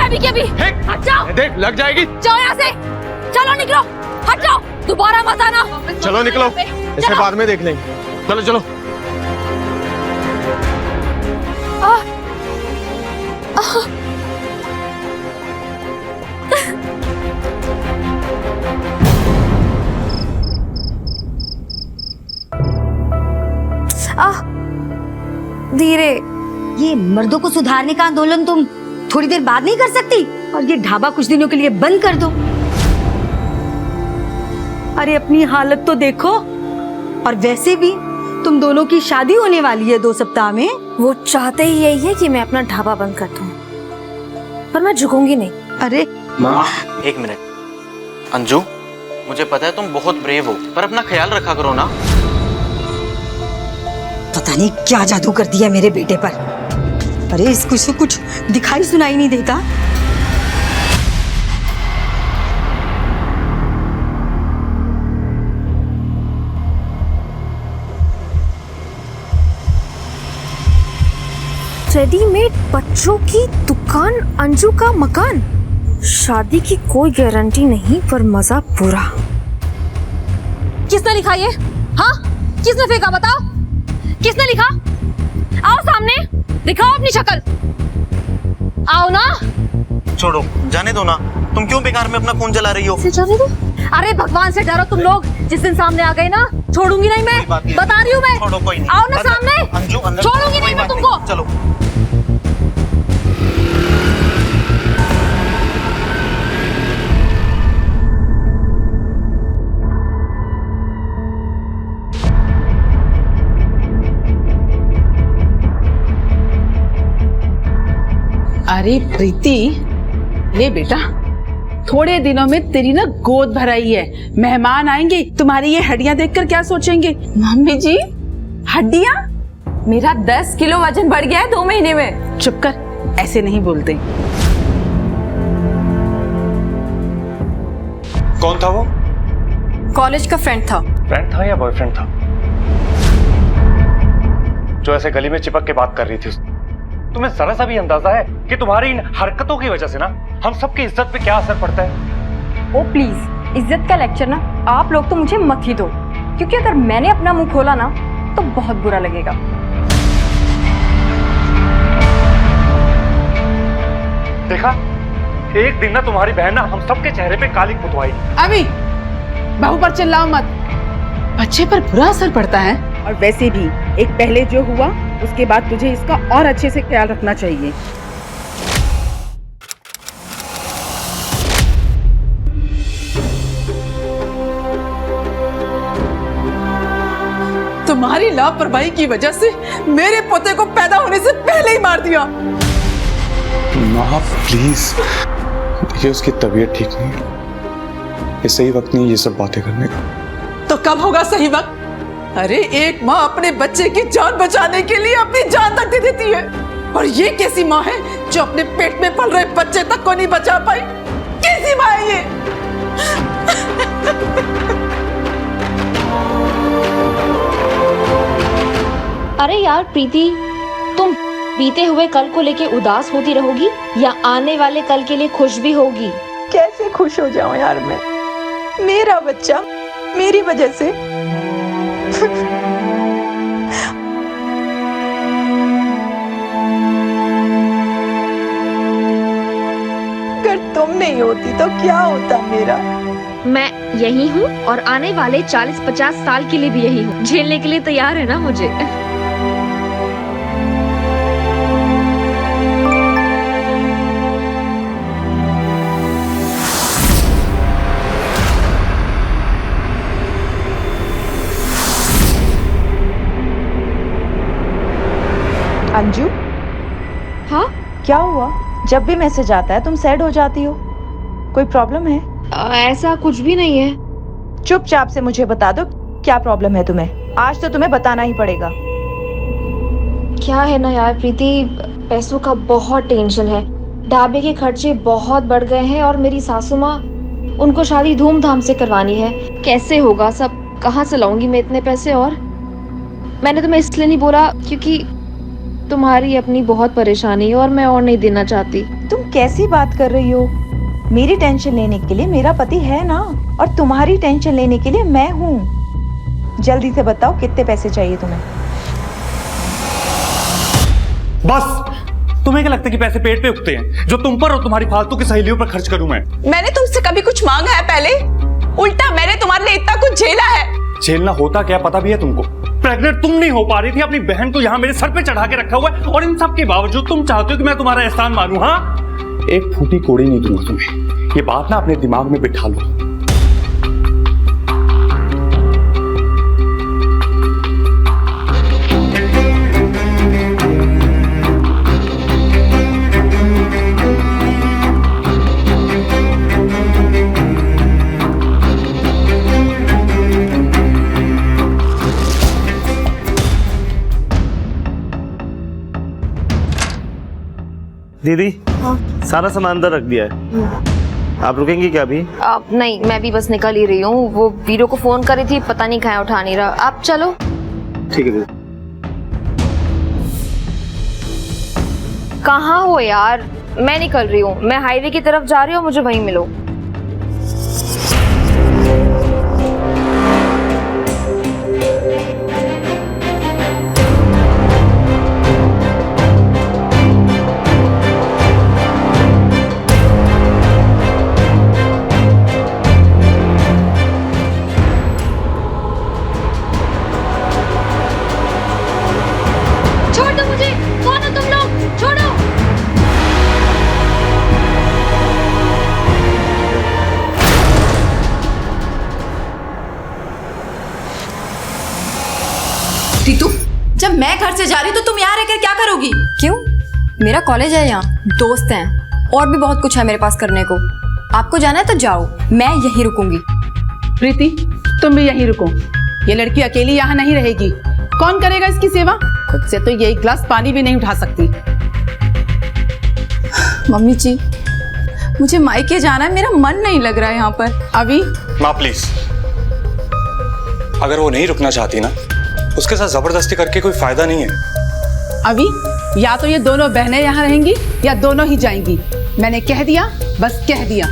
अभी के अभी। हट जाओ। देख लग जाएगी। जाओ यहाँ से, चलो निकलो, हट जाओ, दोबारा मत आना। चलो निकलो, इसे बाद में देख लेंगे। चलो चलो। धीरे। ये मर्दों को सुधारने का आंदोलन तुम थोड़ी देर बाद नहीं कर सकती? और ये ढाबा कुछ दिनों के लिए बंद कर दो। अरे अपनी हालत तो देखो। और वैसे भी तुम दोनों की शादी होने वाली है 2 सप्ताह में। वो चाहते ही यही है कि मैं अपना ढाबा बंद कर दूं, पर मैं झुकूंगी नहीं। अरे माँ, 1 मिनट। अंजू, मुझे पता है तुम बहुत ब्रेव हो, पर अपना ख्याल रखा करो ना। पता नहीं क्या जादू कर दिया मेरे बेटे पर। अरे इसको से कुछ दिखाई सुनाई नहीं देता। रेडीमेड बच्चों की दुकान, अंजू का मकान। शादी की कोई गारंटी नहीं, पर मजा पूरा। किसने लिखा ये? हाँ, किसने फेंका बताओ? किसने लिखा? आओ सामने, दिखाओ अपनी शक्ल। आओ ना। छोड़ो, जाने दो ना। तुम क्यों बेकार में अपना खून जला रही हो? जाने दो। अरे भगवान से डरो तुम लोग। जिस दिन सामने आ गए ना, छोड़ूंगी नहीं मैं। बता रही हूँ मैं। छोड़ो, कोई नहीं। आओ ना सामने। अंजू, अंदर छोड़ूंगी नहीं मैं तुमको। चलो। अरे प्रीति, ले बेटा, थोड़े दिनों में तेरी ना गोद भराई है। मेहमान आएंगे, तुम्हारी ये हड्डियां देखकर क्या सोचेंगे? मम्मी जी, हड्डियां? मेरा 10 किलो वजन बढ़ गया है 2 महीने में। चुप कर, ऐसे नहीं बोलते। कौन था वो? कॉलेज का फ्रेंड था। फ्रेंड था या बॉयफ्रेंड था? जो ऐसे गली में चिपक के बात कर रही थी उससे। तुम्हें जरा सा भी अंदाजा है कि तुम्हारी इन हरकतों की वजह से ना हम सबकी इज्जत पे क्या असर पड़ता है? ओ प्लीज, इज्जत का लेक्चर ना आप लोग तो मुझे मत ही दो, क्योंकि अगर मैंने अपना मुंह खोला ना तो बहुत बुरा लगेगा। देखा, एक दिन ना तुम्हारी बहन ना हम सबके चेहरे पे काली पुतवाई। अभी बहू पर चिल्लाओ मत, बच्चे पर बुरा असर पड़ता है। और वैसे भी एक पहले जो हुआ, उसके बाद तुझे इसका और अच्छे से ख्याल रखना चाहिए। तुम्हारी लापरवाही की वजह से मेरे पोते को पैदा होने से पहले ही मार दिया। माँ प्लीज, देखिए उसकी तबीयत ठीक नहीं है, ये सही वक्त नहीं ये सब बातें करने का। तो कब होगा सही वक्त? अरे एक माँ अपने बच्चे की जान बचाने के लिए अपनी जान तक दे देती है, और ये कैसी माँ है जो अपने पेट में पल रहे बच्चे तक को नहीं बचा पाई? कैसी माँ है ये? अरे यार प्रीति, तुम बीते हुए कल को लेके उदास होती रहोगी या आने वाले कल के लिए खुश भी होगी? कैसे खुश हो जाऊं यार मैं? मेरा बच्चा मेरी वजह से। अगर तुम नहीं होती तो क्या होता मेरा? मैं यही हूँ और आने वाले 40-50 साल के लिए भी यही हूँ। झेलने के लिए तैयार है ना मुझे? अंजू, हाँ? क्या हुआ? जब भी मैसेज आता है तुम सैड हो जाती हो। कोई प्रॉब्लम है? ऐसा कुछ भी नहीं है। चुपचाप से मुझे बता दो क्या प्रॉब्लम है तुम्हें। आज तो तुम्हें बताना ही पड़ेगा। क्या है ना यार प्रीति, पैसों का बहुत टेंशन है। ढाबे के खर्चे बहुत बढ़ गए हैं और मेरी सासू माँ, उनको शादी धूमधाम से करवानी है। कैसे होगा सब? कहाँ से लाऊंगी मैं इतने पैसे? और मैंने तुम्हें इसलिए नहीं बोला क्योंकि तुम्हारी अपनी बहुत परेशानी है और मैं और नहीं देना चाहती। तुम कैसी बात कर रही हो? मेरी टेंशन लेने के लिए मेरा पति है ना, और तुम्हारी टेंशन लेने के लिए मैं हूँ। जल्दी से बताओ कितने पैसे चाहिए तुम्हें? बस, तुम्हें क्या लगता है कि पैसे पेट पे उगते हैं जो तुम पर और तुम्हारी फालतू की सहेलियों पर खर्च करूं मैं? मैंने तुमसे कभी कुछ मांगा है पहले? उल्टा मैंने तुम्हारे लिए इतना कुछ झेला है। झेलना होता क्या पता भी है तुमको? प्रेग्नेंट तुम नहीं हो पा रही थी, अपनी बहन को यहाँ मेरे सर पे चढ़ा के रखा हुआ है, और इन सब के बावजूद तुम चाहते हो कि मैं तुम्हारा एहसान मानूं? हाँ, एक फूटी कोड़ी नहीं दूंगा तुम्हें। ये बात ना अपने दिमाग में बिठा लो। दीदी, सारा सामान अंदर रख दिया है। आप रुकेंगी क्या अभी? नहीं, मैं भी बस निकल ही रही हूँ। वो वीरो को फोन करी थी, पता नहीं कहाँ उठा नहीं रहा। आप चलो। ठीक है दीदी। कहाँ हो यार? मैं निकल रही हूँ, मैं हाईवे की तरफ जा रही हूँ, मुझे वहीं मिलो। छोड़ दो मुझे, कौन हो तुम लोग? छोड़ो। रीतू, जब मैं घर से जा रही तो तुम यहाँ रहकर क्या करोगी? क्यों? मेरा कॉलेज है, यहाँ दोस्त हैं, और भी बहुत कुछ है मेरे पास करने को। आपको जाना है तो जाओ, मैं यहीं रुकूंगी। प्रीति, तुम भी यहीं रुको। ये लड़की अकेली यहाँ नहीं रहेगी। कौन करेगा इसकी सेवा? खुद से तो ये एक गिलास पानी भी नहीं उठा सकती। मम्मी जी, मुझे मायके जाना है, मेरा मन नहीं लग रहा है यहाँ पर। अभी माँ प्लीज, अगर वो नहीं रुकना चाहती ना, उसके साथ जबरदस्ती करके कोई फायदा नहीं है। अभी या तो ये दोनों बहनें यहाँ रहेंगी या दोनों ही जाएंगी। मैंने कह दिया, बस कह दिया।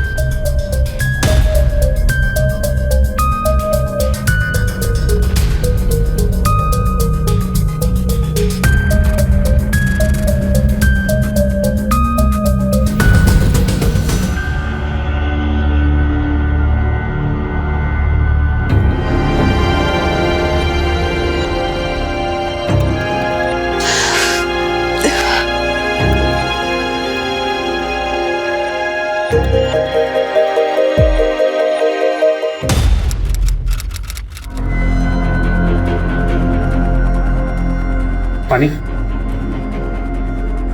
पानी,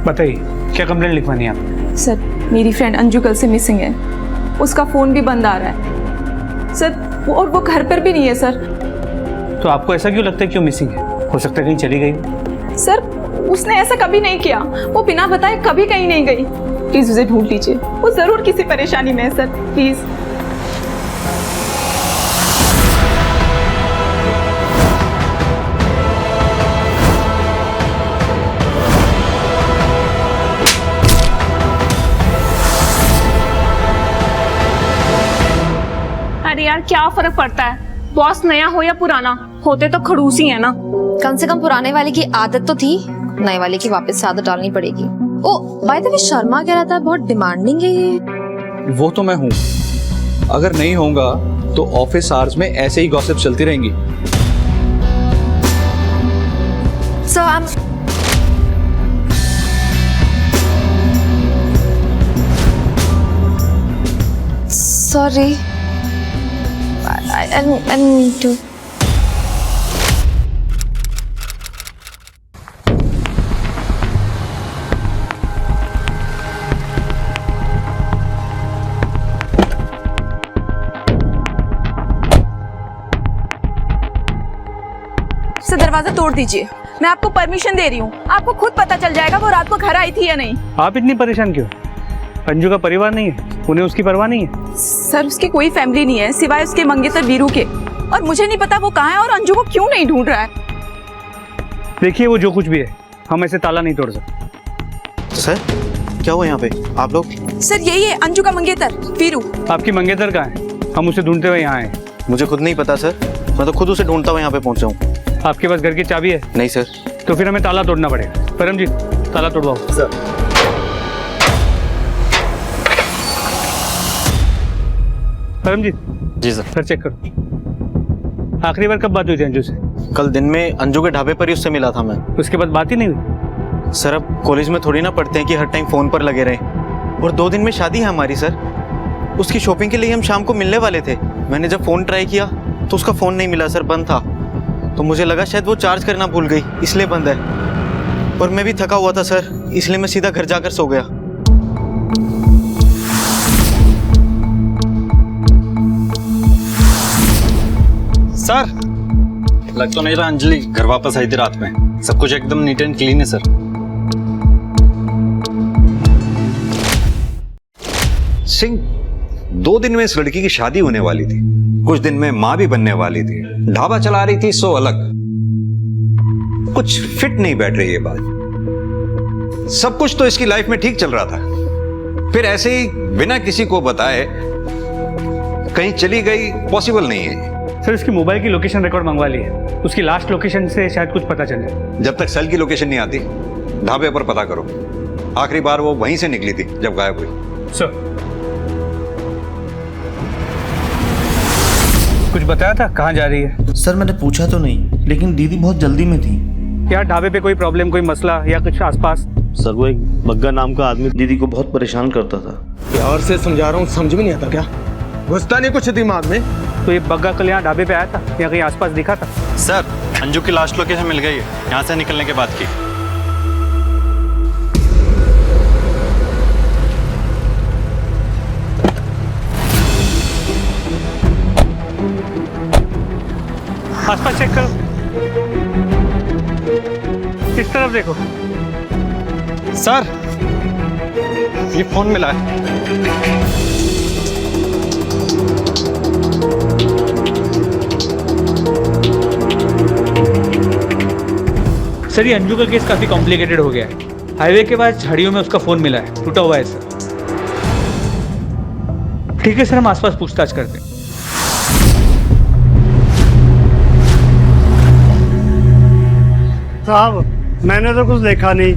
बताइए क्या कंप्लेंट लिखवानी है आप? सर, मेरी फ्रेंड अंजू कल से मिसिंग है। उसका फ़ोन भी बंद आ रहा है सर, और वो घर पर भी नहीं है सर। तो आपको ऐसा क्यों लगता है क्यों मिसिंग है? हो सकता है कहीं चली गई। सर, उसने ऐसा कभी नहीं किया। वो बिना बताए कभी कहीं नहीं गई। प्लीज़ उसे ढूंढ लीजिए, वो ज़रूर किसी परेशानी में है सर, प्लीज़। अरे यार, क्या फर्क पड़ता है? बॉस नया हो या पुराना, होते तो खड़ूस ही है ना। कम से कम पुराने वाले की आदत तो थी, नए वाले की वापस से आदत डालनी पड़ेगी। ओ बाय द वे, शर्मा कह रहा था बहुत डिमांडिंग है ये। वो तो मैं हूँ। अगर नहीं होगा तो ऑफिस आवर्स में ऐसे ही गॉसिप चलती रहेंगी। So I'm sorry. I need to. से दरवाजा तोड़ दीजिए, मैं आपको परमिशन दे रही हूँ। आपको खुद पता चल जाएगा वो रात को घर आई थी या नहीं। आप इतनी परेशान क्यों? अंजू का परिवार नहीं है, उन्हें उसकी परवाह नहीं है। सर, उसकी कोई फैमिली नहीं है सिवाय उसके मंगेतर वीरू के, और मुझे नहीं पता वो कहाँ है और अंजू को क्यों नहीं ढूंढ रहा है। देखिए, वो जो कुछ भी है, हम ऐसे ताला नहीं तोड़ सकते। सर क्या हुआ यहाँ पे? आप लोग? सर यही है अंजू का मंगेतर वीरू। आपकी मंगेतर कहाँ है? हम उसे ढूंढते हुए यहाँ आए। मुझे खुद नहीं पता सर, मैं तो खुद उसे ढूंढता हुआ यहाँ पे पहुँचा हूँ। आपके पास घर की चाबी है? नहीं सर। तो फिर हमें ताला तोड़ना पड़ेगा। परमजीत ताला तोड़वाओ। सर परमजीत जी सर। घर चेक करो। आखिरी बार कब बात हुई थी अंजू से? कल दिन में अंजू के ढाबे पर ही उससे मिला था मैं। उसके बाद बात ही नहीं हुई? सर अब कॉलेज में थोड़ी ना पढ़ते हैं कि हर टाइम फोन पर लगे रहें। और 2 दिन में शादी है हमारी सर। उसकी शॉपिंग के लिए हम शाम को मिलने वाले थे। मैंने जब फ़ोन ट्राई किया तो उसका फ़ोन नहीं मिला सर, बंद था। तो मुझे लगा शायद वो चार्ज करना भूल गई इसलिए बंद है। और मैं भी थका हुआ था सर, इसलिए मैं सीधा घर जाकर सो गया। सर लग तो नहीं रहा अंजलि घर वापस आई थी रात में। सब कुछ एकदम नीट एंड क्लीन है सर। सिंह, 2 दिन में इस लड़की की शादी होने वाली थी, कुछ दिन में मां भी बनने वाली थी, ढाबा चला रही थी सो अलग। कुछ फिट नहीं बैठ रही ये बात। सब कुछ तो इसकी लाइफ में ठीक चल रहा था, फिर ऐसे ही बिना किसी को बताए कहीं चली गई, पॉसिबल नहीं है। सर उसकी मोबाइल की लोकेशन रिकॉर्ड मंगवा ली है, उसकी लास्ट लोकेशन से शायद कुछ पता चल जाए। जब तक सेल की लोकेशन नहीं आती ढाबे पर पता करो। आखिरी बार वो वहीं से निकली थी जब गायब हुई। सर कुछ बताया था कहाँ जा रही है? सर मैंने पूछा तो नहीं, लेकिन दीदी बहुत जल्दी में थी। क्या ढाबे पे कोई प्रॉब्लम, कोई मसला या कुछ आसपास? सर वो एक बग्गा नाम का आदमी दीदी को बहुत परेशान करता था। प्यार से समझा रहा हूँ, समझ में नहीं आता क्या? घुसता नहीं कुछ दिमाग में। तो ये बग्गा कल यहाँ ढाबे पे आया था या कहीं आसपास दिखा था? सर अंजू की लास्ट लोकेशन मिल गई है, यहाँ से निकलने के बाद की। आसपास चेक करो, इस तरफ देखो। सर ये फोन मिला है। सर ये अंजू का केस काफी कॉम्प्लिकेटेड हो गया है। हाईवे के बाद झाड़ियों में उसका फोन मिला है, टूटा हुआ है सर। ठीक है सर, हम आसपास पूछताछ करते हैं। साहब मैंने तो कुछ देखा नहीं,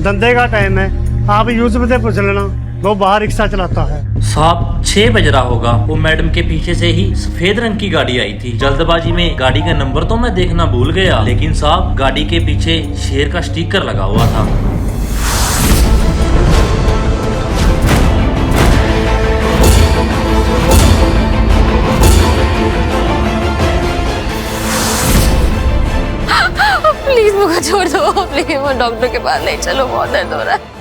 धंधे का टाइम है, आप यूसुफ से पूछ लेना, वो बाहर रिक्शा चलाता है। साहब 6 बज रहा होगा, वो मैडम के पीछे से ही सफेद रंग की गाड़ी आई थी। जल्दबाजी में गाड़ी का नंबर तो मैं देखना भूल गया, लेकिन साहब गाड़ी के पीछे शेर का स्टिकर लगा हुआ था। प्लीज मुझे छोड़ दो, प्लीज वो डॉक्टर के पास ले चलो, बहुत दर्द हो रहा है।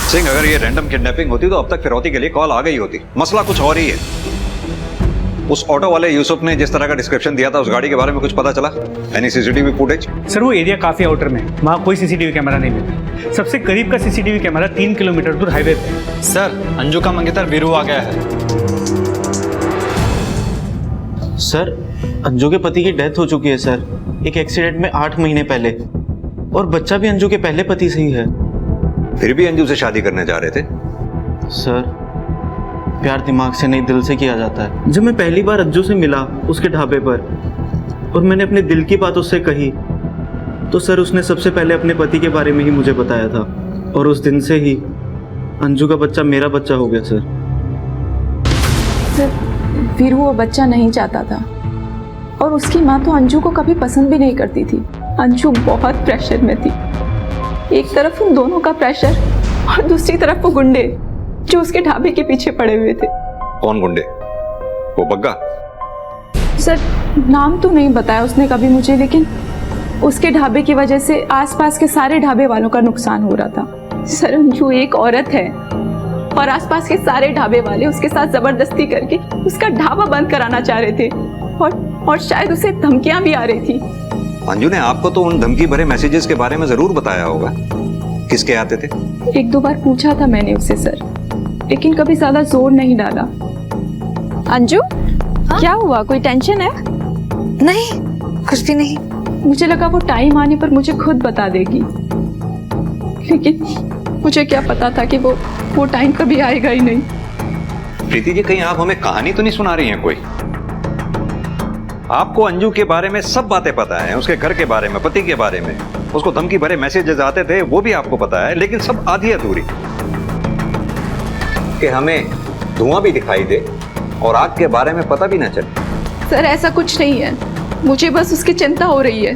सिंह, अगर ये रैंडम किडनैपिंग होती तो अब तक फिरौती के लिए कॉल आ गई होती। मसला कुछ और ही है। उस ऑटो वाले यूसुफ ने जिस तरह का डिस्क्रिप्शन दिया था, उस गाड़ी के बारे में कुछ पता चला? Any CCTV footage? सर वो एरिया काफी आउटर में, वहाँ कोई सीसीटीवी कैमरा नहीं मिला। सबसे करीब का सीसीटीवी कैमरा 3 किलोमीटर दूर हाईवे पे। सर अंजू का मंगेतर वीरू आ गया है। सर अंजू के पति की डेथ हो चुकी है सर, एक एक्सीडेंट में 8 महीने पहले, और बच्चा भी अंजू के पहले पति से ही है। फिर भी अंजू से शादी करने जा रहे थे? सर प्यार दिमाग से नहीं, दिल से किया जाता है। जब मैं पहली बार अंजू से मिला उसके ढाबे पर और मैंने अपने दिल की बात उससे कही, तो सर उसने सबसे पहले अपने पति के बारे में ही मुझे बताया था, और उस दिन से ही अंजू का बच्चा मेरा बच्चा हो गया सर। सर वीरू वो बच्चा नहीं चाहता था, और उसकी माँ तो अंजू को कभी पसंद भी नहीं करती थी। अंजू बहुत प्रेशर में थी, एक तरफ उन दोनों का प्रेशर और दूसरी तरफ वो गुंडे जो उसके ढाबे के पीछे पड़े हुए थे। कौन गुंडे? वो बग्गा? सर नाम तो नहीं बताया उसने कभी मुझे, लेकिन उसके ढाबे की वजह से आसपास के सारे ढाबे वालों का नुकसान हो रहा था। सर अंजू एक औरत है और आसपास के सारे ढाबे वाले उसके साथ जबरदस्ती करके उसका ढाबा बंद कराना चाह रहे थे, और शायद उसे धमकियां भी आ रही थी। अंजू ने आपको तो उन धमकी भरे मैसेजेस के बारे में जरूर बताया होगा। किसके आते थे? 1-2 बार पूछा था मैंने उससे सर, लेकिन कभी ज्यादा जोर नहीं डाला। अंजू क्या हुआ, कोई टेंशन है? नहीं कुछ भी नहीं, मुझे लगा वो टाइम आने पर मुझे खुद बता देगी, लेकिन मुझे क्या पता था कि वो टाइम कभी आएगा ही नहीं। प्रीति जी, कहीं आप हमें कहानी तो नहीं सुना रही हैं कोई? आपको अंजू के बारे में सब बातें पता है, उसके घर के बारे में, पति के बारे में, उसको धमकी भरे मैसेजेस आते थे वो भी आपको पता है, लेकिन सब आधी अधूरी। कि हमें धुआं भी दिखाई दे और आग के बारे में पता भी ना चले। सर ऐसा कुछ नहीं है, मुझे बस उसकी चिंता हो रही है।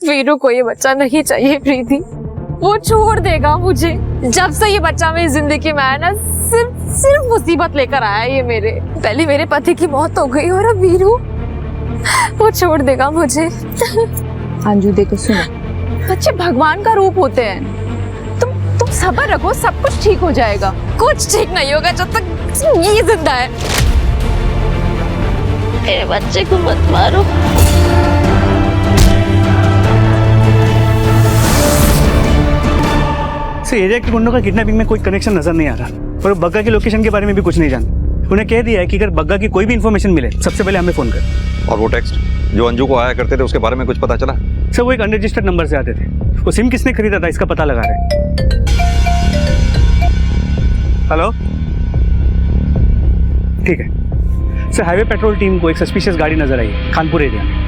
वीरू को ये बच्चा नहीं चाहिए प्रीति, वो छोड़ देगा मुझे। जब से ये बच्चा मेरी जिंदगी में आया ना, सिर्फ मुसीबत लेकर आया ये मेरे। पहले मेरे पति की मौत हो गई और अब वीरू, वो छोड़ देगा मुझे। अंजू देखो सुनो, बच्चे भगवान का रूप होते हैं, तुम सब्र रखो, सब कुछ ठीक हो जाएगा। कुछ ठीक नहीं होगा जब तक ये जिंदा है। मेरे बच्चे को मत मारो। एरिया के गुंडों का किडनैपिंग में कोई कनेक्शन नजर नहीं आ रहा और बग्गा की लोकेशन के बारे में भी कुछ नहीं जानते। उन्हें कह दिया है कि अगर बग्गा की कोई भी इन्फॉर्मेशन मिले सबसे पहले हमें फोन कर। और वो टेक्स्ट जो अंजू को आया करते थे उसके बारे में कुछ पता चला? सर वो एक अनरजिस्टर्ड नंबर से आते थे, वो सिम किसने खरीदा था इसका पता लगा रहे। हेलो, ठीक है सर। हाईवे पेट्रोल टीम को एक सस्पिशियस गाड़ी नजर आई है खानपुर एरिया में।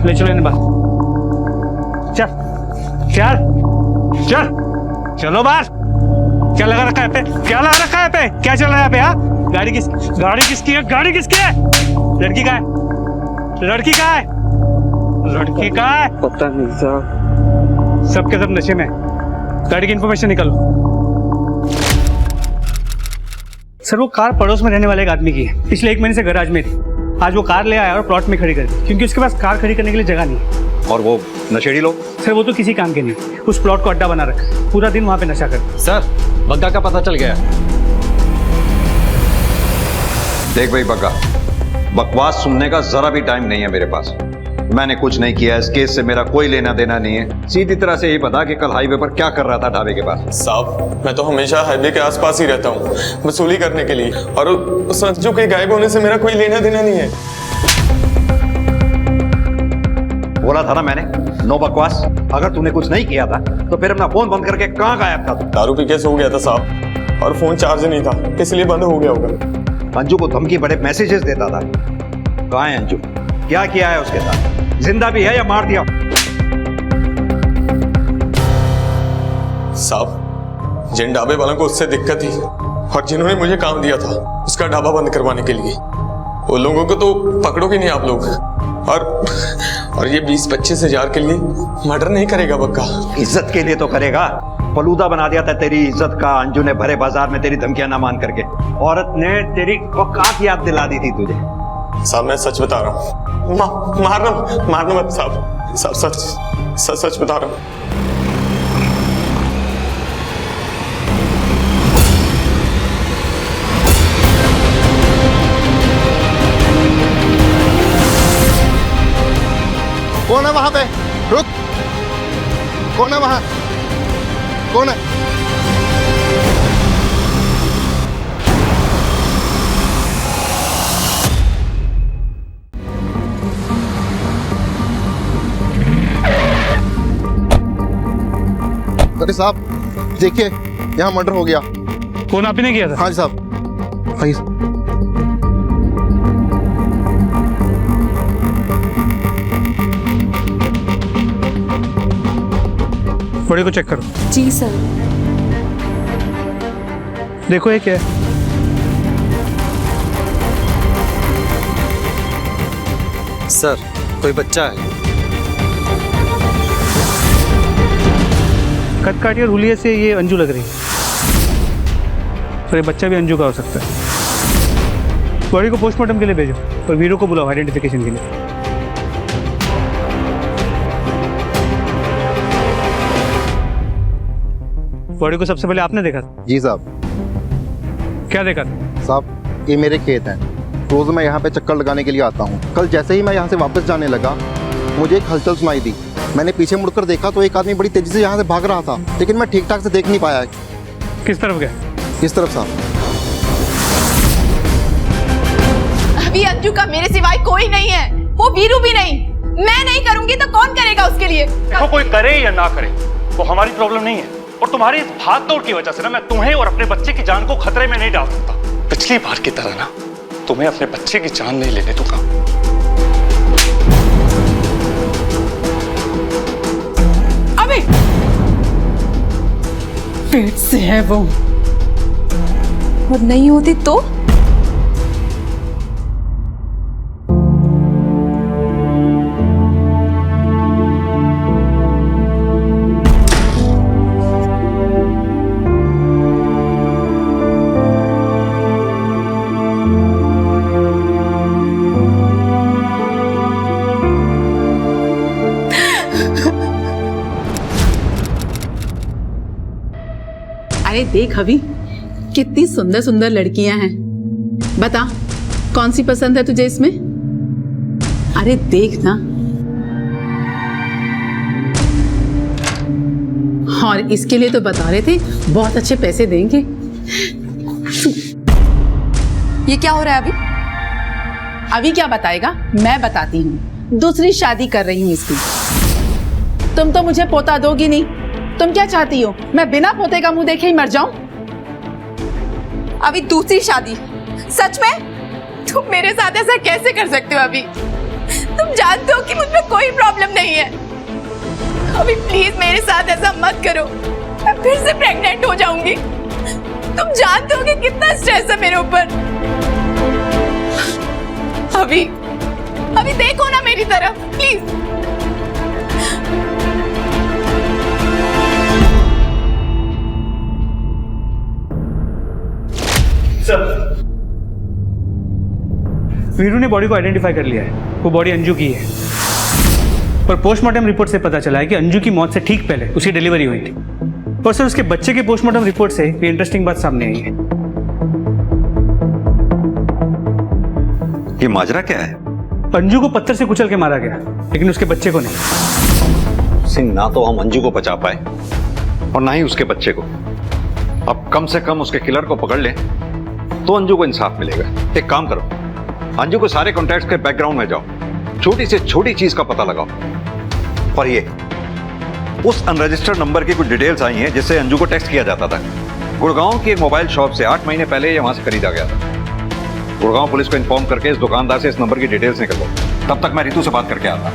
ले चलो इन्हें बाहर। चल चल चल, चलो बाहर। क्या लगा रखा है पे? क्या लगा रखा है पे? क्या चल रहा है यहाँ पे? हाँ, गाड़ी किसकी है? गाड़ी किसकी है? लड़की का है? लड़की का है? लड़की का है? पता नहीं साहब। सबके सब नशे में। गाड़ी की इंफॉर्मेशन निकालो। सर वो कार पड़ोस में रहने वाले एक आदमी की है, पिछले 1 महीने से गैराज में थी। आज वो कार ले आया और प्लॉट में खड़ी कर दी, क्योंकि उसके पास कार खड़ी करने के लिए जगह नहीं है। और वो नशेड़ी लोग? सर वो तो किसी काम के नहीं, उस प्लॉट को अड्डा बना रखा, पूरा दिन वहाँ पे नशा करते। सर बग्गा का पता चल गया। देख भाई बग्गा, बकवास सुनने का जरा भी टाइम नहीं है मेरे पास। मैंने कुछ नहीं किया, इस केस से मेरा कोई लेना देना नहीं है। सीधी तरह से ये बता कि कल हाईवे पर क्या कर रहा था ढाबे के पास। साहब मैं तो हमेशा हाईवे के आसपास ही रहता हूँ वसूली करने के लिए, और उस अंजू के गायब होने से मेरा कोई लेना देना नहीं है। बोला था ना मैंने, नो बकवास। अगर तूने कुछ नहीं किया था तो फिर अपना फोन बंद करके कहाँ गायब था? दारू पी के सो गया था साहब, और फोन चार्ज नहीं था इसलिए बंद हो गया होगा। अंजू को धमकी बड़े मैसेजेस देता था। कहाँ है अंजू? क्या किया है उसके साथ? जिंदा भी है या मार दिया? साहब जिन ढाबे वालों को उससे दिक्कत थी और जिन्होंने मुझे काम दिया था उसका ढाबा बंद करवाने के लिए, वो लोगों को तो पकड़ोगे नहीं आप लोग। और ये 20-25 हजार के लिए मर्डर नहीं करेगा बग्गा। इज्जत के लिए तो करेगा। फलूदा बना दिया था तेरी इज्जत का अंजू ने भरे बाजार में तेरी धमकियां ना मान करके। औरत ने तेरी औकात याद दिला दी थी तुझे। साहब मैं सच बता रहा हूँ, मारना मत साहब, सच बता रहा हूँ। कौन है वहां पे? रुक, कौन है वहां? कौन है? अरे साहब देखिए, यहाँ मर्डर हो गया। कौन, आप ही ने किया था? हाँ जी साहब। हाँ जी। बॉडी को चेक करो। जी सर। देखो ये क्या है? सर कोई बच्चा है। कटकाठी और हुलिये से ये अंजू लग रही है, तो ये बच्चा भी अंजू का हो सकता है। बॉडी को पोस्टमार्टम के लिए भेजो और वीरू को बुलाओ आइडेंटिफिकेशन के लिए। बॉडी को सबसे पहले आपने देखा था? जी साहब। क्या देखा? साहब ये मेरे खेत हैं, रोज मैं यहाँ पे चक्कर लगाने के लिए आता हूँ। कल जैसे ही मैं यहाँ से वापस जाने लगा मुझे एक हलचल सुनाई दी। मैंने पीछे मुड़कर देखा तो एक आदमी बड़ी तेजी से यहाँ से भाग रहा था, लेकिन मैं ठीक ठाक से देख नहीं पाया। किस तरफ गया? किस तरफ साहब? अभी अंजू का मेरे सिवाय कोई नहीं है, वो वीरू भी नहीं। मैं नहीं करूंगी तो कौन करेगा उसके लिए? देखो कोई करे या ना करे वो हमारी प्रॉब्लम नहीं है, और तुम्हारी इस भाग दौड़ की वजह से ना मैं तुम्हें और अपने बच्चे की जान को खतरे में नहीं डाल सकता। पिछली बार की तरह ना तुम्हें अपने बच्चे की जान नहीं लेने दूंगा। अबे पेट से है वो, और नहीं होती तो? अरे देख अभी कितनी सुंदर सुंदर लड़कियां हैं, बता कौन सी पसंद है तुझे इसमें? अरे देख ना, और इसके लिए तो बता रहे थे बहुत अच्छे पैसे देंगे। ये क्या हो रहा है अभी? अभी क्या बताएगा, मैं बताती हूँ। दूसरी शादी कर रही हूँ इसकी। तुम तो मुझे पोता दोगी नहीं, तुम क्या चाहती हो मैं बिना पोते का मुंह देखे ही मर जाऊं? अभी दूसरी शादी? सच में? तुम मेरे साथ ऐसा कैसे कर सकते हो अभी? तुम जानते हो कि मुझ में कोई प्रॉब्लम नहीं है। अभी प्लीज मेरे साथ ऐसा मत करो, मैं फिर से प्रेग्नेंट हो जाऊंगी। तुम जानते हो कि कितना स्ट्रेस है मेरे ऊपर। अभी देखो ना मेरी तरफ प्लीज। वीरू ने बॉडी को आइडेंटिफाई कर लिया है, वो बॉडी अंजू की है। पर पोस्टमार्टम रिपोर्ट से पता चला है कि अंजू की मौत से ठीक पहले उसकी डिलीवरी हुई थी। और सर उसके बच्चे के पोस्टमार्टम रिपोर्ट से ये इंटरेस्टिंग बात सामने आई है। ये माजरा क्या है? अंजू को पत्थर से कुचल के मारा गया, लेकिन उसके बच्चे को नहीं। सिंह, ना तो हम अंजू को बचा पाए और ना ही उसके बच्चे को। अब कम से कम उसके किलर को पकड़ ले तो अंजू को इंसाफ मिलेगा। एक काम करो, अंजू को सारे कॉन्टैक्ट्स के बैकग्राउंड में जाओ, छोटी से छोटी चीज का पता लगाओ। और ये उस अनरजिस्टर्ड नंबर की कुछ डिटेल्स आई हैं जिससे अंजू को टेक्स्ट किया जाता था। गुड़गांव की एक मोबाइल शॉप से 8 महीने पहले ये वहां से खरीदा गया था। गुड़गांव पुलिस को इन्फॉर्म करके इस दुकानदार से इस नंबर की डिटेल्स निकलवाओ। तब तक मैं रितु से बात करके आता।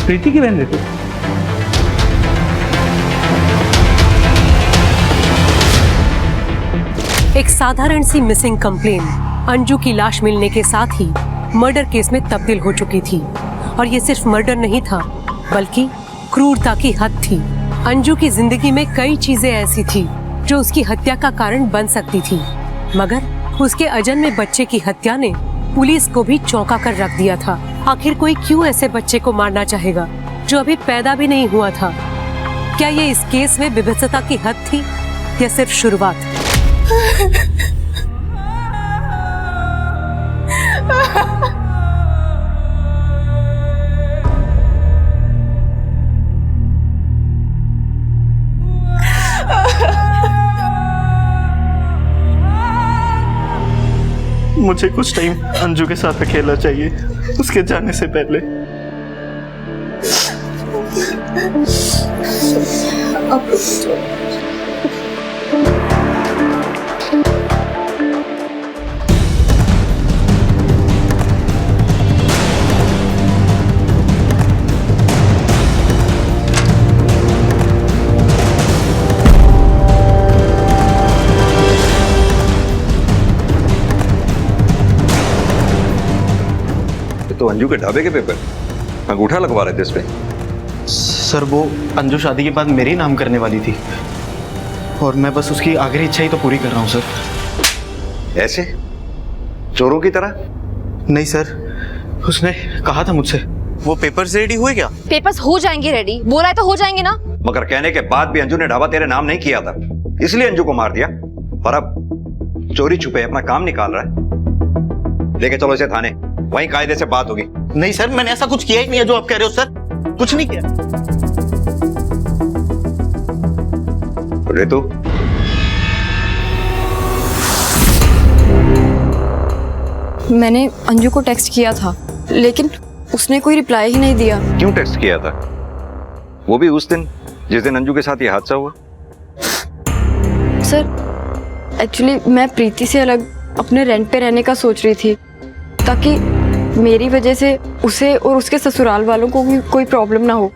प्रीति की बहन रितु? एक साधारण सी मिसिंग कंप्लेन अंजू की लाश मिलने के साथ ही मर्डर केस में तब्दील हो चुकी थी। और ये सिर्फ मर्डर नहीं था, बल्कि क्रूरता की हद थी। अंजू की जिंदगी में कई चीजें ऐसी थी जो उसकी हत्या का कारण बन सकती थी, मगर उसके अजन्मे बच्चे की हत्या ने पुलिस को भी चौंका कर रख दिया था। आखिर कोई क्यों ऐसे बच्चे को मारना चाहेगा जो अभी पैदा भी नहीं हुआ था? क्या ये इस केस में विभत्सता की हद थी या सिर्फ शुरुआत? मुझे कुछ टाइम अंजू के साथ अकेला चाहिए, उसके जाने से पहले। तो अंजू के ढाबे के पेपर अंगूठा लगवा रहे थे इस पे। सर वो अंजू शादी के बाद मेरे ही नाम करने वाली थी और मैं बस उसकी आखिरी इच्छा ही तो पूरी कर रहा हूँ सर। ऐसे चोरों की तरह? नहीं सर, उसने कहा था मुझसे। वो पेपर्स रेडी हुए क्या? पेपर्स हो जाएंगे रेडी, बोला है तो हो जाएंगे ना। मगर कहने के बाद भी अंजू ने ढाबा तेरे नाम नहीं किया था, इसलिए अंजू को मार दिया। और अब चोरी छुपे अपना काम निकाल रहा है। लेके चलो इसे थाने, वहीं कायदे से बात होगी। नहीं सर, मैंने ऐसा कुछ किया ही नहीं है जो आप कह रहे हो सर, कुछ नहीं किया। रितु, मैंने अंजू को टेक्स्ट किया था, लेकिन उसने कोई रिप्लाई ही नहीं दिया। क्यों टेक्स्ट किया था? वो भी उस दिन जिस दिन अंजू के साथ ये हादसा हुआ। सर एक्चुअली मैं प्रीति से अलग अपने रेंट पे रहने का सोच रही थी, ताकि मेरी वजह से उसे और उसके ससुराल वालों को भी कोई प्रॉब्लम ना हो,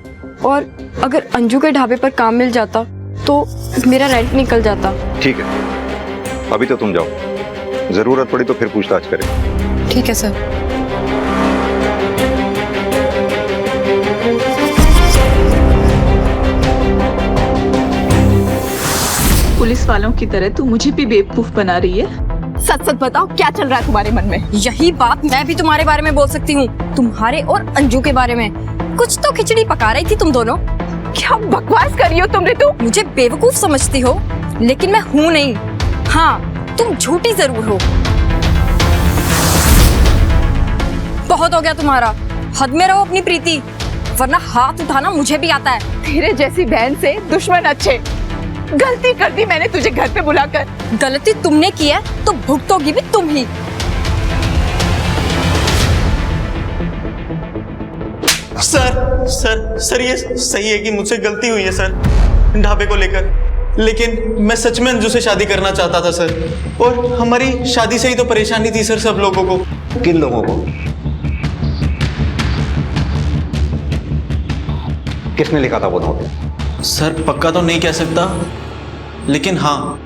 और अगर अंजू के ढाबे पर काम मिल जाता तो मेरा रेंट निकल जाता। ठीक है, अभी तो तुम जाओ, जरूरत पड़ी तो फिर पूछताछ करें। ठीक है सर। पुलिस वालों की तरह तू मुझे भी बेवकूफ बना रही है। सच सच बताओ, क्या चल रहा है तुम्हारे मन में? यही बात मैं भी तुम्हारे बारे में बोल सकती हूँ, तुम्हारे और अंजू के बारे में। कुछ तो खिचड़ी पका रही थी तुम दोनों। क्या बकवास कर रही हो तुम रितु? मुझे बेवकूफ समझती हो, लेकिन मैं हूँ नहीं। हाँ, तुम झूठी जरूर हो। बहुत हो गया तुम्हारा, हद में रहो अपनी प्रीति, वरना हाथ उठाना मुझे भी आता है। तेरे जैसी बहन से दुश्मन अच्छे। गलती कर दी मैंने तुझे घर पे बुलाकर। गलती तुमने की है तो भुगतोगी भी तुम ही। सर सर सर ये सही है कि मुझसे गलती हुई है सर ढाबे को लेकर, लेकिन मैं सच में अंजू से शादी करना चाहता था सर, और हमारी शादी से ही तो परेशानी थी सर सब लोगों को। किन लोगों को? किसने लिखा था वो नोट? सर पक्का तो नहीं कह सकता, लेकिन हाँ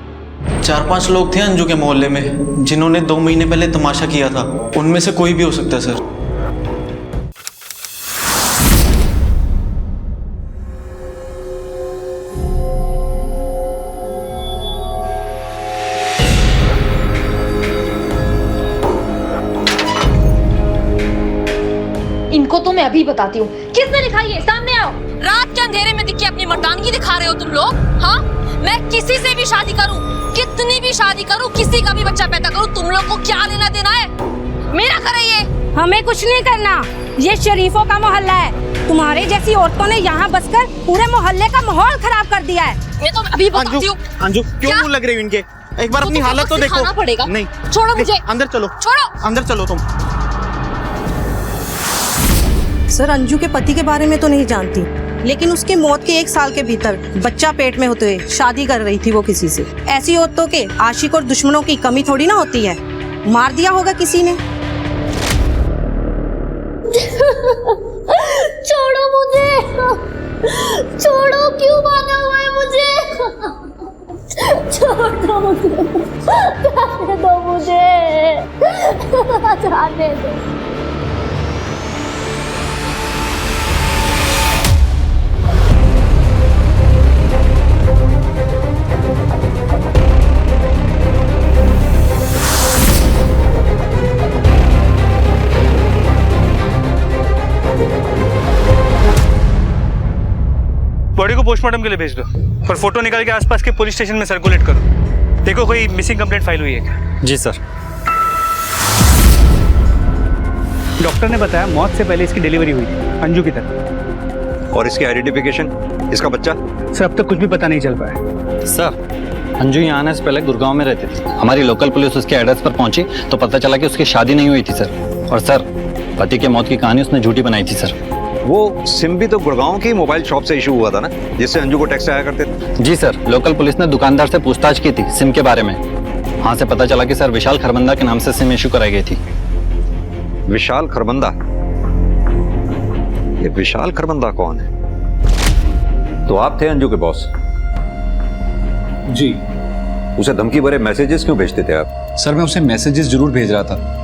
4-5 लोग थे अंजू के मोहल्ले में जिन्होंने 2 महीने पहले तमाशा किया था। उनमें से कोई भी हो सकता है सर। इनको तो मैं अभी बताती हूँ। किसने लिखा ये? सामने आओ। रात के अंधेरे में दिखी अपनी मर्दानगी दिखा रहे हो तुम लोग। हाँ, मैं किसी से भी शादी करूं, कितनी भी शादी करूं, किसी का भी बच्चा पैदा करूं, तुम लोग को क्या लेना देना है? मेरा घर है ये। हमें कुछ नहीं करना, ये शरीफों का मोहल्ला है। तुम्हारे जैसी औरतों ने यहाँ बसकर पूरे मोहल्ले का माहौल खराब कर दिया है। मैं तो अभी बताती हूँ। अंजू क्यों मुंह लग रही हो इनके? एक बार अपनी हालत तो देखो। पड़ेगा। नहीं, छोड़ो मुझे। अंदर चलो, छोड़ो, अंदर चलो तुम। सर अंजू के पति के बारे में तो नहीं जानती, लेकिन उसकी मौत के 1 साल के भीतर बच्चा पेट में होते हुए शादी कर रही थी वो किसी से। ऐसी औरतों के आशिक और दुश्मनों की कमी थोड़ी ना होती है। मार दिया होगा किसी ने। छोड़ो मुझे, छोड़ो, क्यों मांगा हुआ है मुझे? छोड़ दो मुझे, जाने दो मुझे, जाने दो। बॉडी को पोस्टमार्टम के लिए भेज दो, और फोटो निकाल के आसपास के पुलिस स्टेशन में सर्कुलेट करो। देखो कोई मिसिंग कंप्लेंट फाइल हुई है क्या? जी सर। डॉक्टर ने बताया मौत से पहले इसकी डिलीवरी हुई थी अंजू की तरफ। और इसकी आइडेंटिफिकेशन, इसका बच्चा? सर अब तक कुछ भी पता नहीं चल पाया। सर अंजू यहाँ आने से पहले गुड़गांव में रहती थी। हमारी लोकल पुलिस उसके एड्रेस पर पहुंची तो पता चला कि उसकी शादी नहीं हुई थी सर। और सर पति के मौत की कहानी उसने झूठी बनाई थी सर। वो सिम भी तो गुड़गांव की मोबाइल शॉप से इशू हुआ था ना, जिससे अंजू को टैक्स आया करते थे। जी सर, लोकल पुलिस ने दुकानदार से पूछताछ की थी सिम के बारे में। वहां से पता चला कि सर विशाल खरबंदा के नाम से सिम इशू कराई गई थी। विशाल खरबंदा? ये विशाल खरबंदा कौन है? तो आप थे अंजू के बॉस? जी। उसे धमकी भरे मैसेजेस क्यों भेजते थे आप? सर मैं उसे मैसेजेस जरूर भेज रहा था,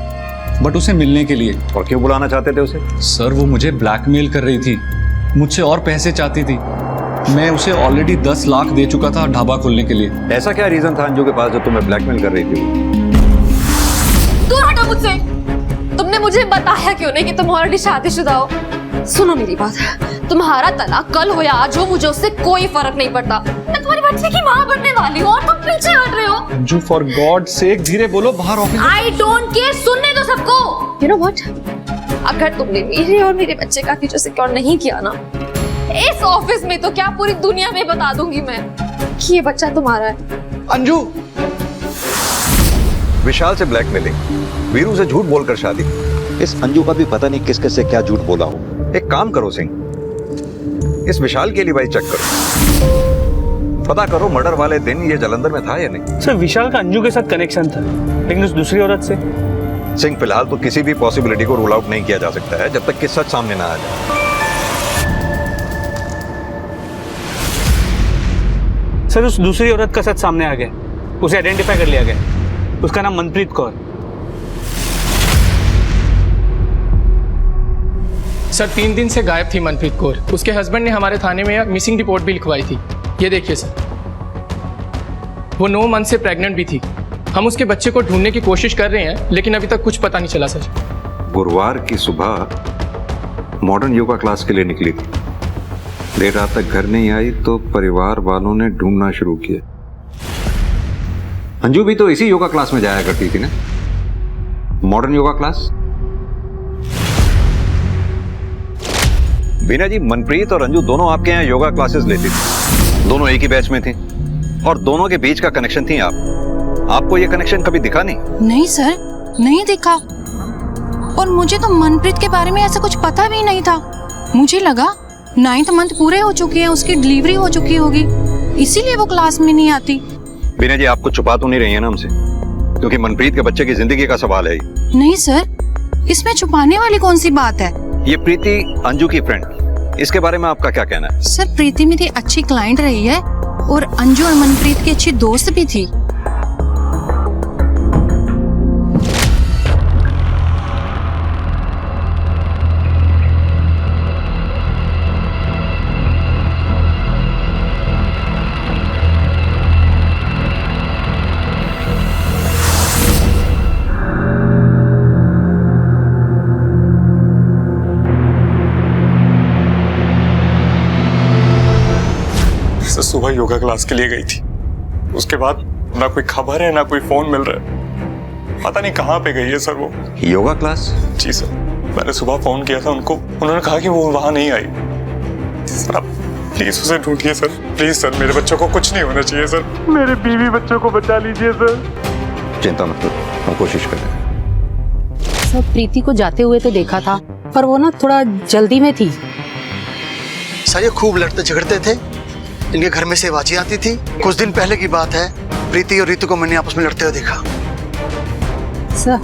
बट उसे मिलने के लिए। और क्यों बुलाना चाहते थे उसे? सर वो मुझे ब्लैकमेल कर रही थी, मुझसे और पैसे चाहती थी। मैं उसे ऑलरेडी 10 लाख दे चुका था ढाबा खोलने के लिए। ऐसा क्या रीजन था अंजू के पास जो तुम्हें ब्लैकमेल कर रही थी? दूर हटो मुझसे। तुमने मुझे बताया क्यों नहीं कि तुम ऑलरेडी शादीशुदा हो? सुनो मेरी बात, तुम्हारा तलाक कल हो या आज हो, मुझे उससे कोई फर्क नहीं पड़ता। मैं तुम्हारी बच्चे की माँ बनने वाली हूँ और तुम पीछे हट रहे हो। अंजू फॉर गॉड सेक धीरे बोलो, बाहर ऑफिस। आई डोंट केयर, सुनने दो सबको। यू नो व्हाट, अगर तुमने मेरे और मेरे बच्चे का फ्यूचर सिक्योर नहीं किया ना, इस ऑफिस में तो क्या पूरी दुनिया में बता दूंगी मैं कि ये बच्चा तुम्हारा है। अंजू, विशाल से ब्लैकमेलिंग, वीरू से झूठ बोलकर शादी। इस अंजू का भी पता नहीं किस किस से क्या झूठ बोला हो। एक काम करो सिंह, इस विशाल के लिए भाई चेक करो, पता करो मर्डर वाले दिन ये जलंधर में था या नहीं। सर विशाल का अंजू के साथ कनेक्शन था, लेकिन उस दूसरी औरत से। सिंह, फिलहाल तो किसी भी पॉसिबिलिटी को रूल आउट नहीं किया जा सकता है जब तक कि सच सामने ना आ जाए। सर उस दूसरी औरत का सच सामने आ गया, उसे आइडेंटिफाई कर लिया गया। उसका नाम मनप्रीत कौर। सर 3 दिन से गायब थी मनप्रीत कौर। उसके हस्बैंड ने हमारे थाने में मिसिंग रिपोर्ट भी लिखवाई थी। ये देखिए सर, वो 9 मंथ से प्रेग्नेंट भी थी। हम उसके बच्चे को ढूंढने की कोशिश कर रहे हैं, लेकिन अभी तक कुछ पता नहीं चला सर। गुरुवार की सुबह मॉडर्न योगा क्लास के लिए निकली थी, देर रात तक घर नहीं आई तो परिवार वालों ने ढूंढना शुरू किया। अंजू भी तो इसी योगा क्लास में जाया करती थी ना, मॉडर्न योगा क्लास। बीना जी, मनप्रीत और अंजू दोनों आपके यहाँ योगा क्लासेस लेती थी, दोनों एक ही बैच में थी और दोनों के बीच का कनेक्शन थी आपको ये कनेक्शन कभी दिखा नहीं? नहीं सर, नहीं दिखा। और मुझे तो मनप्रीत के बारे में ऐसा कुछ पता भी नहीं था। मुझे लगा 9th मंथ पूरे हो चुके हैं, उसकी डिलीवरी हो चुकी होगी, इसीलिए वो क्लास में नहीं आती। बीना जी, आपको छुपा तो नहीं रही है ना हमसे, क्योंकि मनप्रीत के बच्चे की जिंदगी का सवाल है। नहीं सर, इसमें छुपाने वाली कौन सी बात है? ये प्रीति अंजू की फ्रेंड, इसके बारे में आपका क्या कहना है? सर प्रीति मेरी अच्छी क्लाइंट रही है और अंजू और मनप्रीत की अच्छी दोस्त भी थी। सुबह योगा क्लास के लिए गई थी, उसके बाद ना कोई खबर है ना कोई फोन मिल रहा है, पता नहीं कहाँ पे गई है सर वो। योगा क्लास? जी सर, मैंने सुबह फोन किया था उनको, उन्होंने कहा कि वो वहां नहीं आई। सर आप प्लीज उसे ढूंढिए सर, प्लीज सर, मेरे बच्चों को कुछ नहीं होना चाहिए सर, मेरे बीवी बच्चों को बचा लीजिए सर। चिंता मत करो, हम कोशिश करें। सर प्रीति को जाते हुए तो देखा था, पर वो ना थोड़ा जल्दी में थी। सर ये खूब लड़ते झगड़ते थे, इनके घर में से आवाजें आती थी। कुछ दिन पहले की बात है, प्रीति और रीतू को मैंने आपस में लड़ते हुए देखा। सर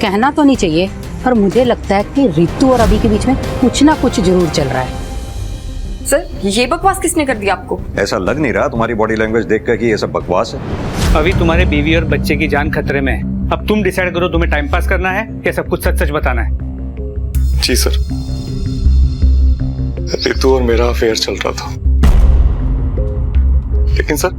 कहना तो नहीं चाहिए, पर मुझे लगता है कि रीतू और अभी के बीच में कुछ ना कुछ जरूर चल रहा है। सर ये बकवास किसने कर दिया आपको? ऐसा लग नहीं रहा तुम्हारी बॉडी लैंग्वेज देखकर कि ये सब बकवास है। अभी तुम्हारे बीवी और बच्चे की जान खतरे में है। अब तुम डिसाइड करो, तुम्हें टाइम पास करना है या सब कुछ सच सच बताना है। जी सर, रीतू और मेरा अफेयर चल रहा था, लेकिन सर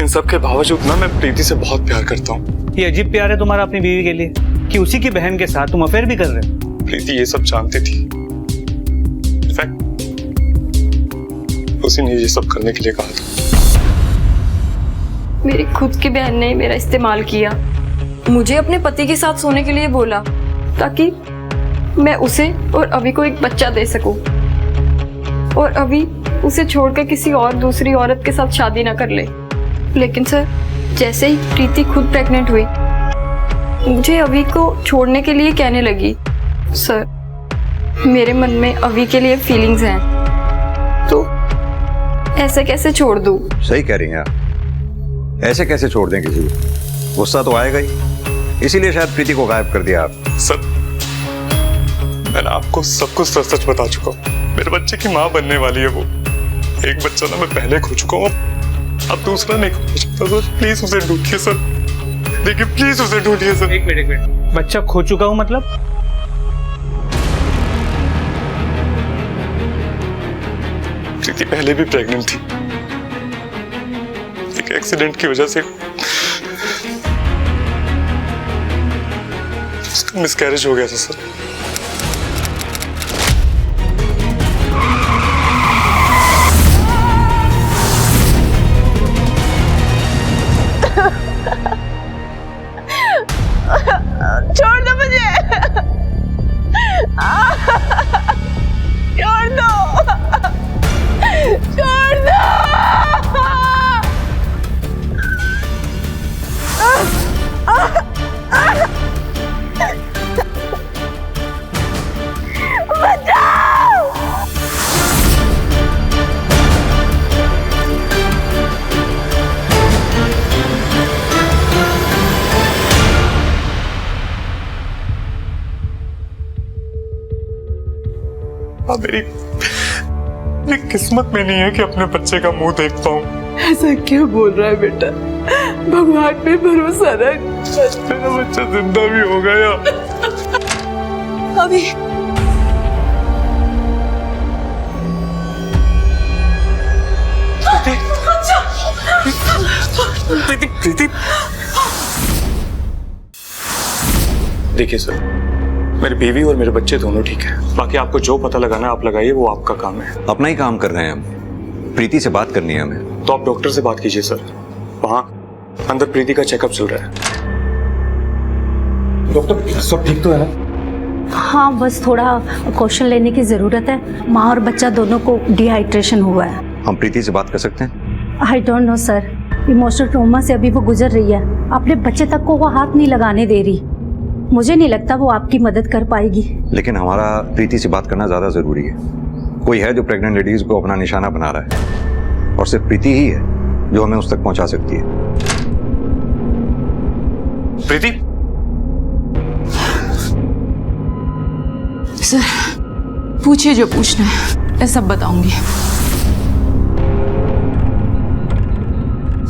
इन सब के बावजूद ना मैं प्रीति से बहुत प्यार करता हूँ। ये अजीब प्यार है तुम्हारा अपनी बीवी के लिए कि उसी की बहन के साथ तुम अफेयर भी कर रहे हो। प्रीति ये सब जानती थी, इनफैक्ट उसी ने ये सब करने के लिए कहा था। मेरी खुद की बहन ने मेरा इस्तेमाल किया, मुझे अपने पति के साथ सोने के लिए बोला ताकि मैं उसे और अभी को एक बच्चा दे सकूं, और अभी उसे छोड़कर किसी और दूसरी औरत के साथ शादी ना कर ले। लेकिन सर जैसे ही प्रीति खुद प्रेग्नेंट हुई, मुझे अभी को छोड़ने के लिए कहने लगी। सर मेरे मन में अभी के लिए फीलिंग्स हैं, तो ऐसे कैसे छोड़ दूं? सही कह रही हैं आप, ऐसे कैसे छोड़ दें किसी को? गुस्सा तो आएगा ही, इसीलिए शायद प्रीति को गायब कर दिया आप। सर मैंने आपको सब कुछ सच सच बता चुका हूँ, मेरे बच्चे की माँ बनने वाली है वो। एक बच्चा ना मैं पहले खो चुका हूँ, अब दूसरा नहीं खो सकता सर, प्लीज उसे ढूंढिए सर, देखिए प्लीज उसे ढूंढिए सर। एक मिनट, बच्चा खो चुका हूँ मतलब? प्रीति पहले भी प्रेग्नेंट थी, एक एक्सीडेंट की वजह से उसका मिसकैरेज हो गया था सर। छोड़ दो, छोड़ दो। बचाओ। मेरी किस्मत में नहीं है कि अपने बच्चे का मुंह देख पाऊं। ऐसा क्यों बोल रहा है बेटा? भगवान पे भरोसा रख। मेरा बच्चा जिंदा भी हो गया। अभी प्रीति, देखिए सर, मेरी बीवी और मेरे बच्चे दोनों ठीक है। बाकी आपको जो पता लगाना है आप लगाइए, वो आपका काम है। अपना ही काम कर रहे हैं हम। प्रीति से बात करनी है हमें। तो आप डॉक्टर से बात कीजिए सर, वहाँ अंदर प्रीति का चेकअप चल रहा है। डॉक्टर सब ठीक तो है ना? हाँ, बस थोड़ा क्वेश्चन लेने की जरूरत है। माँ और बच्चा दोनों को डिहाइड्रेशन हुआ है। हम प्रीति से बात कर सकते हैं? I don't know sir, emotional trauma से अभी वो गुजर रही है। अपने बच्चे तक को वो हाथ नहीं लगाने दे रही। मुझे नहीं लगता वो आपकी मदद कर पाएगी। लेकिन हमारा प्रीति से बात करना ज्यादा जरूरी है। कोई है जो प्रेग्नेंट लेडीज को अपना निशाना बना रहा है, और सिर्फ प्रीति ही है जो हमें उस तक पहुंचा सकती है। प्रीति, सर पूछिए जो पूछना है, मैं सब बताऊंगी।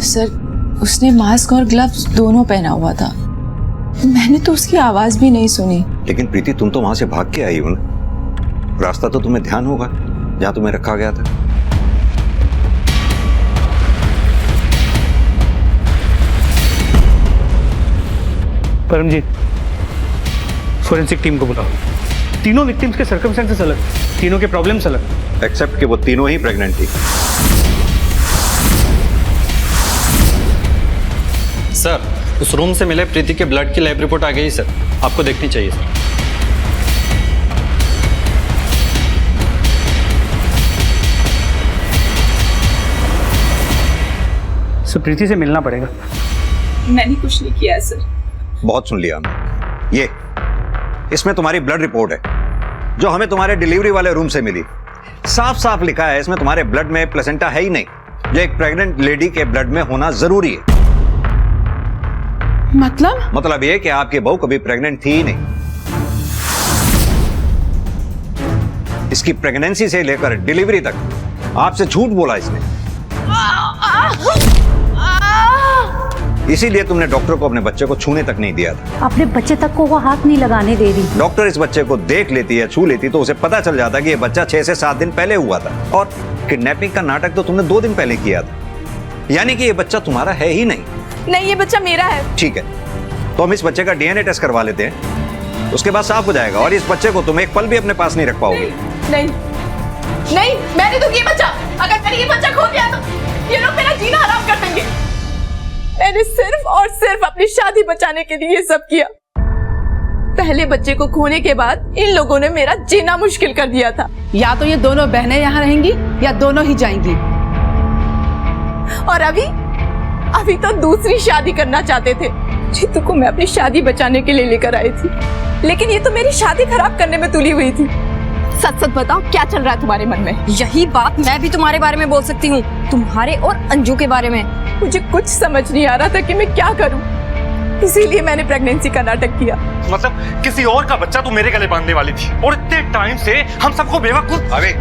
सर उसने मास्क और ग्लव्स दोनों पहना हुआ था। मैंने तो उसकी आवाज भी नहीं सुनी। लेकिन प्रीति, तुम तो वहां से भाग के आई हो ना। रास्ता तो तुम्हें ध्यान होगा जहां तुम्हें रखा गया था। परमजीत, फोरेंसिक टीम को बुलाओ। तीनों विक्टिम्स के सर्कमस्टेंसेस अलग, तीनों के प्रॉब्लम्स अलग। एक्सेप्ट कि वो तीनों ही प्रेग्नेंट थी। सर, उस रूम से मिले प्रीति के ब्लड की लैब रिपोर्ट आ गई सर, आपको देखनी चाहिए सर। सर प्रीति से मिलना पड़ेगा। मैंने कुछ नहीं किया है सर। बहुत सुन लिया हमने। ये इसमें तुम्हारी ब्लड रिपोर्ट है जो हमें तुम्हारे डिलीवरी वाले रूम से मिली। साफ साफ लिखा है इसमें तुम्हारे ब्लड में प्लेसेंटा है ही नहीं, जो एक प्रेग्नेंट लेडी के ब्लड में होना जरूरी है। मतलब ये कि आपकी बहू कभी प्रेग्नेंट थी ही नहीं। इसकी प्रेगनेंसी से लेकर डिलीवरी तक आपसे झूठ बोला इसने। इसीलिए तुमने डॉक्टर को अपने बच्चे को छूने तक नहीं दिया था। अपने बच्चे तक को वो हाथ नहीं लगाने दे रही। डॉक्टर इस बच्चे को देख लेती है, छू लेती, तो उसे पता चल जाता कि ये बच्चा 6 से 7 दिन पहले हुआ था। और किडनैपिंग का नाटक तो तुमने 2 दिन पहले किया था। यानी कि ये बच्चा तुम्हारा है ही नहीं। नहीं, ये बच्चा मेरा है। ठीक है, तो हम इस बच्चे का डीएनए टेस्ट करवा लेते हैं, उसके बाद साफ हो जाएगा। और इस बच्चे को तुम एक पल भी अपने पास नहीं रख पाओगे। नहीं, नहीं, मैंने तो ये बच्चा, अगर मैंने ये बच्चा खो दिया तो ये लोग मेरा जीना हराम कर देंगे। मैंने सिर्फ और सिर्फ अपनी शादी बचाने के लिए ये सब किया। पहले बच्चे को खोने के बाद इन लोगों ने मेरा जीना मुश्किल कर दिया था। या तो ये दोनों बहनें यहाँ रहेंगी या दोनों ही जाएंगी। और अभी तो दूसरी शादी करना चाहते थे। जीतू को मैं अपनी शादी बचाने के लिए लेकर आई थी, लेकिन ये तो मेरी शादी खराब करने में तुली हुई थी। सच सच बताओ, क्या चल रहा है तुम्हारे मन में? यही बात मैं भी तुम्हारे बारे में बोल सकती हूँ, तुम्हारे और अंजू के बारे में। मुझे कुछ समझ नहीं आ रहा था कि मैं क्या करूँ, इसीलिए मैंने प्रेगनेंसी का नाटक किया। मतलब किसी और का बच्चा तू मेरे गले बांधने वाली थी, और इतने टाइम से हम सबको बेवकूफ। अबे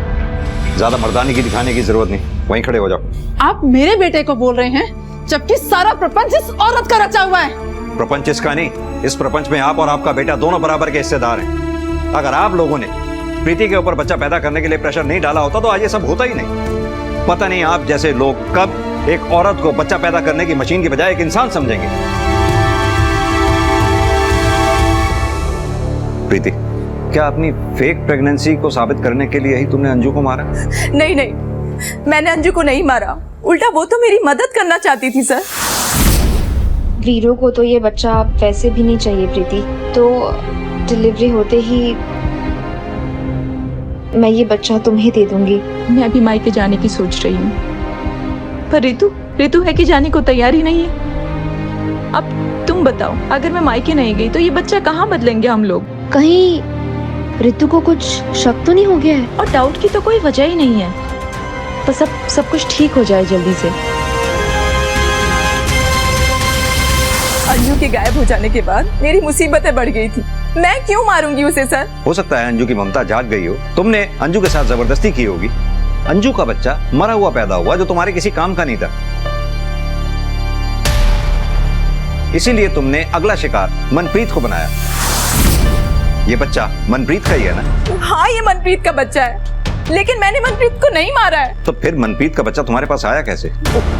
ज्यादा मर्दानी की दिखाने की जरूरत नहीं, वहीं खड़े हो जाओ। आप मेरे बेटे को बोल रहे हैं, जबकि सारा प्रपंच इस औरत का रचा हुआ है। प्रपंच इसका नहीं, इस प्रपंच में आप और आपका बेटा दोनों बराबर के हिस्सेदार हैं। अगर आप लोगों ने प्रीति के ऊपर बच्चा पैदा करने के लिए प्रेशर नहीं डाला होता तो आज ये सब होता ही नहीं। पता नहीं आप जैसे लोग कब एक औरत को बच्चा पैदा करने की मशीन की बजाय एक इंसान समझेंगे। प्रीति, क्या अपनी फेक प्रेगनेंसी को साबित करने के लिए ही तुमने अंजू को मारा? नहीं नहीं, मैंने अंजू को नहीं मारा, उल्टा वो तो मेरी मदद करना चाहती थी सर। वीरू को तो ये बच्चा वैसे भी नहीं चाहिए प्रीति, तो डिलीवरी होते ही मैं ये बच्चा तुम्हें दे दूंगी। मैं भी मायके जाने की सोच रही हूँ, पर रितु है कि जाने को तैयार ही नहीं है। अब तुम बताओ, अगर मैं मायके नहीं गई तो ये बच्चा कहाँ बदलेंगे हम लोग? कहीं रितु को कुछ शक तो नहीं हो गया है? और डाउट की तो कोई वजह ही नहीं है। तो सब कुछ ठीक हो जाए जल्दी से। अंजू के गायब हो जाने के बाद मेरी मुसीबतें बढ़ गई थी। मैं क्यों मारूंगी उसे सर? हो सकता है अंजू की ममता जाग गई हो, तुमने अंजू के साथ जबरदस्ती की होगी। अंजू का बच्चा मरा हुआ पैदा हुआ जो तुम्हारे किसी काम का नहीं था, इसीलिए तुमने अगला शिकार मनप्रीत को बनाया। ये बच्चा मनप्रीत का ही है ना? हाँ, ये मनप्रीत का बच्चा है, लेकिन मैंने मनप्रीत को नहीं मारा है। तो फिर मनप्रीत का बच्चा तुम्हारे पास आया कैसे?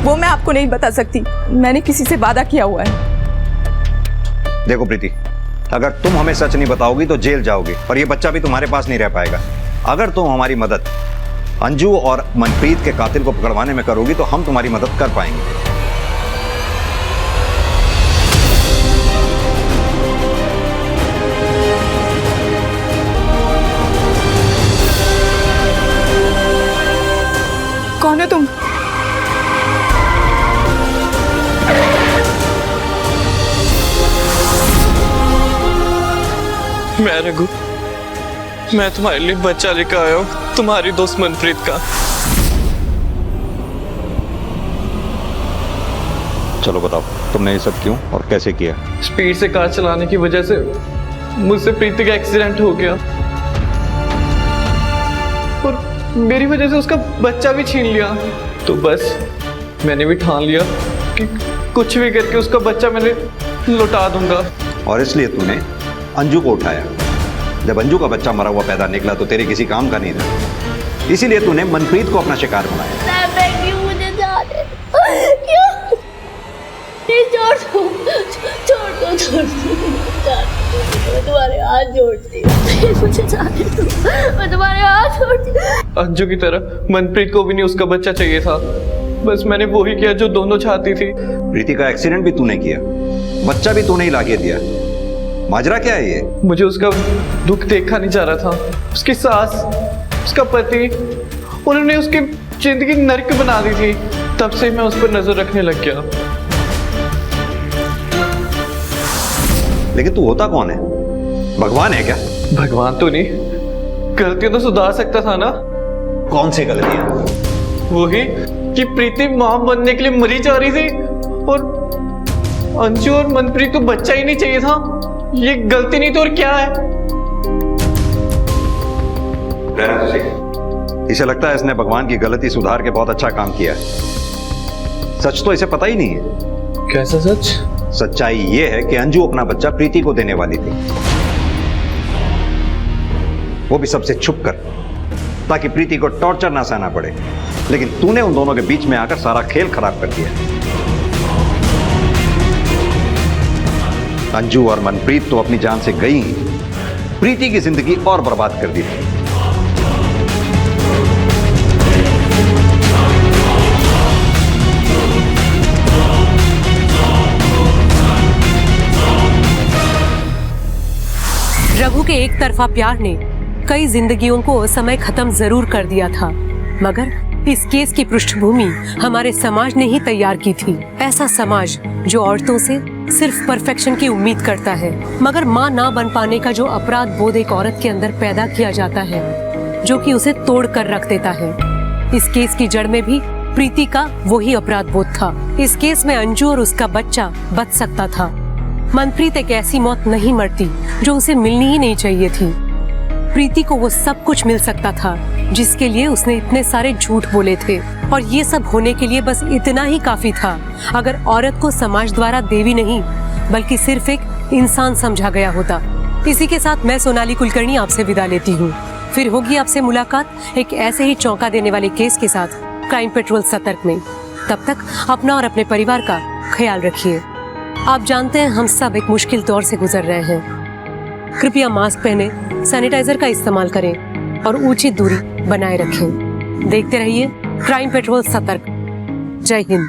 वो मैं आपको नहीं बता सकती, मैंने किसी से वादा किया हुआ है। देखो प्रीति, अगर तुम हमें सच नहीं बताओगी तो जेल जाओगी और ये बच्चा भी तुम्हारे पास नहीं रह पाएगा। अगर तुम हमारी मदद अंजू और मनप्रीत के कातिल को पकड़वाने में करोगी तो हम तुम्हारी मदद कर पाएंगे। कौन हो तुम? मैं रघु, मैं तुम्हारे लिए बच्चा लेकर आया हूँ, तुम्हारी दोस्त मनप्रीत का। चलो बताओ, तुमने ये सब क्यों और कैसे किया? स्पीड से कार चलाने की वजह से मुझसे प्रीति का एक्सीडेंट हो गया और मेरी वजह से उसका बच्चा भी छीन लिया। तो बस मैंने भी ठान लिया कि कुछ भी करके उसका बच्चा मैंने लौटा दूंगा। और इसलिए तूने अंजू को उठाया। जब अंजू का बच्चा मरा हुआ पैदा निकला तो तेरे किसी काम का नहीं था, इसीलिए तूने मनप्रीत को अपना शिकार बनाया। मुझे जाने क्यों? छोड़ दो, मैं तुम्हारे हाथ जोड़ती हूँ, मुझे जाने दो, मैं तुम्हारे हाथ जोड़ती हूँ। अंजू की तरह मनप्रीत को भी नहीं उसका बच्चा चाहिए था, बस मैंने वो ही किया जो दोनों चाहती थी। प्रीति का एक्सीडेंट भी तूने किया, बच्चा भी तूने ही लाके दिया। माजरा क्या है ये? मुझे उसका दुख देखा नहीं जा रहा था। उसकी सास, उसका पति, उन्होंने उसकी जिंदगी नरक बना दी थी। तब से मैं उस पर नजर रखने लग गया। लेकिन तू होता कौन है? भगवान है क्या? भगवान तो नहीं, गलतियां तो सुधार सकता था ना। कौन सी गलतियां? वही कि प्रीति मां बनने के लिए मरी जा रही थी और अंजू और मनप्रीत को बच्चा ही नहीं चाहिए था। ये गलती नहीं तो और क्या है? इसे लगता है इसने भगवान की गलती सुधार के बहुत अच्छा काम किया है। सच तो इसे पता ही नहीं है। कैसा सच? सच्चाई ये है कि अंजू अपना बच्चा प्रीति को देने वाली थी, वो भी सबसे छुप कर, ताकि प्रीति को टॉर्चर ना सहना पड़े। लेकिन तूने उन दोनों के बीच में आकर सारा खेल खराब कर दिया। अंजू और मनप्रीत तो अपनी जान से गई ही, प्रीति की जिंदगी और बर्बाद कर दी थी। रघु के एक तरफा प्यार ने कई जिंदगियों को समय खत्म जरूर कर दिया था, मगर इस केस की पृष्ठभूमि हमारे समाज ने ही तैयार की थी। ऐसा समाज जो औरतों से सिर्फ परफेक्शन की उम्मीद करता है, मगर मां ना बन पाने का जो अपराध बोध एक औरत के अंदर पैदा किया जाता है, जो कि उसे तोड़ कर रख देता है। इस केस की जड़ में भी प्रीति का वही अपराध बोध था। इस केस में अंजू और उसका बच्चा बच सकता था। मनप्रीत एक ऐसी मौत नहीं मरती जो उसे मिलनी ही नहीं चाहिए थी। प्रीति को वो सब कुछ मिल सकता था जिसके लिए उसने इतने सारे झूठ बोले थे, और ये सब होने के लिए बस इतना ही काफी था अगर औरत को समाज द्वारा देवी नहीं बल्कि सिर्फ एक इंसान समझा गया होता। इसी के साथ मैं सोनाली कुलकर्णी आपसे विदा लेती हूँ। फिर होगी आपसे मुलाकात एक ऐसे ही चौंका देने वाले केस के साथ क्राइम पेट्रोल सतर्क में। तब तक अपना और अपने परिवार का ख्याल रखिए। आप जानते हैं हम सब एक मुश्किल दौर से गुजर रहे हैं। कृपया मास्क पहने, सैनिटाइजर का इस्तेमाल करें और उचित दूरी बनाए रखें। देखते रहिए क्राइम पेट्रोल सतर्क। जय हिंद।